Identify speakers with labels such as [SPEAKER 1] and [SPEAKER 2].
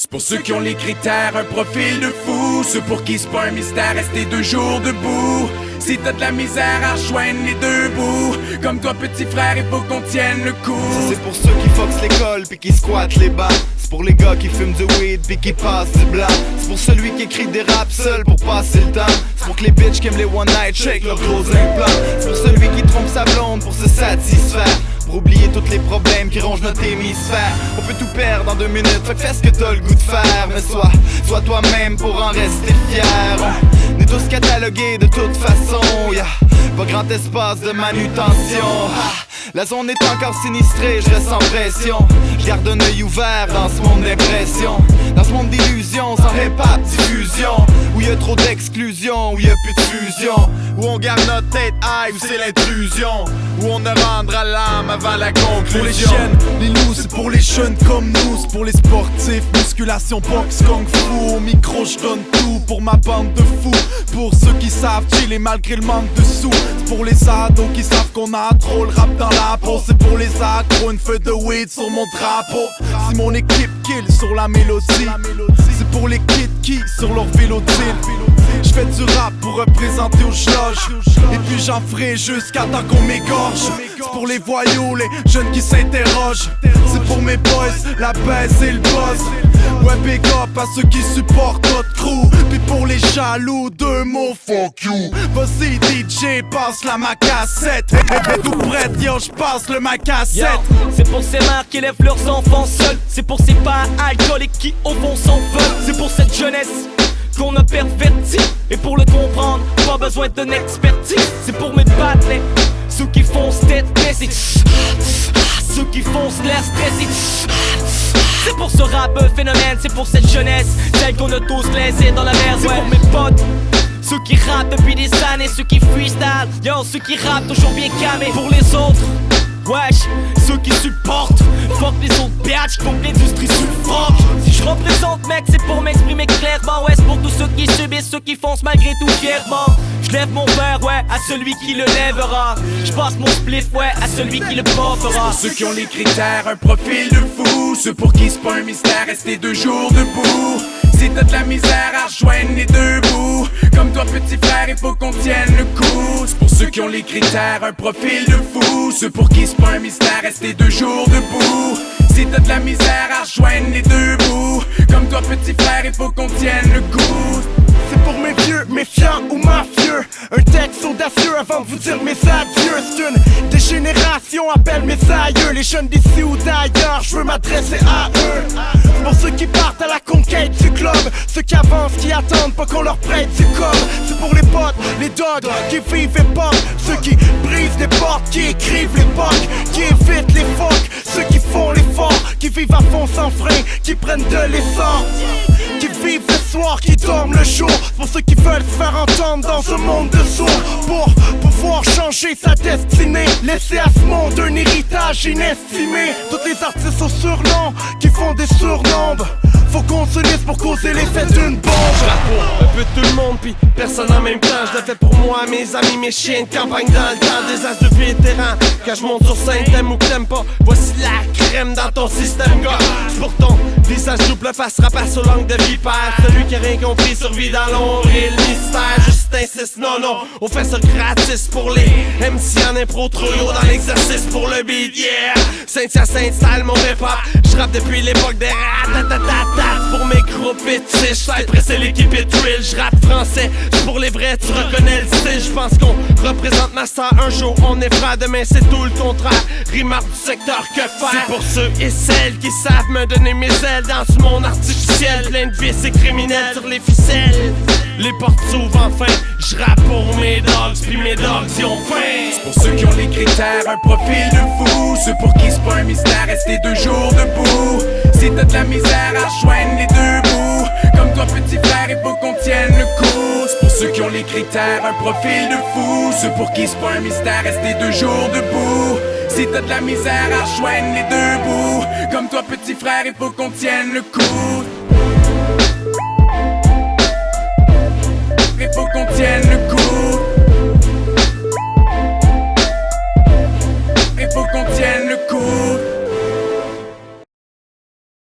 [SPEAKER 1] C'est pour ceux qui ont les critères, un profil de fou. Ceux pour qui c'est pas un mystère, rester 2 jours debout. Si t'as de la misère à rejoindre les deux bouts, comme toi petit frère, il faut qu'on tienne le coup.
[SPEAKER 2] Ça c'est pour ceux qui foxent l'école pis qui squattent les bas. C'est pour les gars qui fument du weed pis qui passent du blanc. C'est pour celui qui écrit des raps seul pour passer le temps. C'est pour que les bitches qui aiment les one night shake leurs gros implants. C'est pour celui qui trompe sa blonde pour se satisfaire, pour oublier tous les problèmes qui rongent notre hémisphère. On peut tout perdre en 2 minutes, fait que fais ce que t'as le goût de faire. Mais sois toi-même pour en rester fier. On est tous catalogués de toute façon, yeah. Pas grand espace de manutention. La zone est encore sinistrée, je reste sans pression. Je garde un œil ouvert dans ce monde d'impression, dans ce monde d'illusions, sans hip-hop diffusion, où y'a trop d'exclusion, où y'a plus de fusion, où on garde notre tête high, où c'est l'intrusion, où on ne rendra l'âme avant la conclusion.
[SPEAKER 3] Pour les chiennes, les loups, c'est pour les jeunes comme nous. C'est pour les sportifs, musculation, boxe, kung fu. Au micro, je donne tout pour ma bande de fous. Pour ceux qui savent chiller malgré le manque de sous. C'est pour les ados qui savent qu'on a trop le rap dans la peau. C'est pour les accros, une feuille de weed sur mon drapeau. Si mon équipe kill sur la mélodie, c'est pour les kids qui, sur leur vélo je fais du rap pour représenter aux loges. Et puis j'en ferai jusqu'à temps qu'on m'égorge. C'est pour les voyous, les jeunes qui s'interrogent. C'est pour mes boys, la baisse et le buzz. Ouais, big up à ceux qui supportent notre crew. Puis pour les jaloux, 2 mots, fuck you. Vas-y DJ, passe-la ma cassette. Tout prête, yo, j'passe le ma cassette.
[SPEAKER 4] C'est pour ces mères qui élèvent leurs enfants seuls. C'est pour ces pas alcooliques qui au fond s'en veulent. C'est pour cette jeunesse qu'on a perverti. Et pour le comprendre, pas besoin d'une expertise. C'est pour mes partenaires, ceux qui font se tête baissée, ceux qui font se l'air stressé. C'est pour ce rap phénomène, c'est pour cette jeunesse, celle qu'on a tous laissé dans la merde. C'est pour mes potes, ceux qui rappent depuis des années, ceux qui freestyle, yo, ceux qui rappent toujours bien camés. Pour les autres, wesh, ceux qui supportent, fuck les autres bitches qui font que l'industrie suffoque. Si je représente mec, c'est pour m'exprimer clairement. Ouais, c'est pour tous ceux qui subissent, ceux qui foncent malgré tout fièrement. Je lève mon verre, ouais, à celui qui le lèvera. Je passe mon spliff, ouais, à celui qui le portera.
[SPEAKER 1] C'est pour ceux qui ont les critères, un profil de fou. Ceux pour qui c'est pas un mystère, rester 2 jours debout. Si t'as de la misère à rejoindre les deux bouts, comme toi petit frère, il faut qu'on tienne le coup. C'est pour ceux qui ont les critères, un profil de fou. Ceux pour qui c'est pas un mystère, rester 2 jours debout. Si t'as de la misère à rejoindre les deux bouts, comme toi petit frère, il faut qu'on tienne le coup.
[SPEAKER 3] C'est pour mes vieux, méfiants ou mafieux. Un texte audacieux avant de vous dire mes adieux. C'est une dégénération, appelle mes aïeux. Les jeunes d'ici ou d'ailleurs, je veux m'adresser à eux. C'est pour ceux qui partent à la conquête du globe, ceux qui avancent, qui attendent pas qu'on leur prête du corps. C'est pour les potes, les dogs qui vivent et pop, ceux qui brisent les portes, qui écrivent l'époque, qui évitent les phoques, ceux qui font l'effort, qui vivent à fond sans frein, qui prennent de l'essence, qui vivent le soir, qui dorment le jour. Pour ceux qui veulent se faire entendre dans ce monde de sourds, pour pouvoir changer sa destinée, laisser à ce monde un héritage inestimé. Tous les artistes au surnom qui font des surnombres, faut qu'on se lisse pour causer l'effet d'une bombe.
[SPEAKER 5] Je rappe pour un peu tout le monde pis personne en même temps. Je le fais pour moi, mes amis, mes chiens de campagne dans le temps. Des as de vétérans, quand je monte sur scène, t'aimes ou que t'aimes pas, voici la crème dans ton système, gars. C'est pour ton visage double face, rapace aux langues de vipère. Celui qui a rien compris survit dans l'ombre et le mystère. Juste insiste, non, on fait ça gratis pour les MC en impro, trop lourd dans l'exercice pour le beat, yeah. Saint-Hyacinthe style, mon hip-hop. Je rappe depuis l'époque des ratatatata. Pour mes groupes fétiches, après c'est l'équipe et thrill. Je rappe français, c'est pour les vrais, tu reconnais le style. Je pense qu'on représente ma star, un jour on est frères, demain c'est tout le contraire. Rimard du secteur, que faire? C'est pour ceux et celles qui savent me donner mes ailes dans ce monde artificiel, plein de vices et criminels sur les ficelles. Les portes s'ouvrent enfin, je rappe pour mes dogs, puis mes dogs y ont faim.
[SPEAKER 1] C'est pour ceux qui ont les critères, un profil de fou. Ceux pour qui c'est pas un mystère, rester 2 jours debout. Si t'as de la misère à rejoindre les deux bouts, comme toi petit frère, il faut qu'on tienne le coup. C'est pour ceux qui ont les critères, un profil de fou. Ceux pour qui c'est pas un mystère, rester 2 jours debout. Si t'as de la misère à rejoindre les deux bouts, comme toi petit frère, il faut qu'on tienne le coup. Il faut qu'on tienne le coup. Il faut qu'on tienne le coup.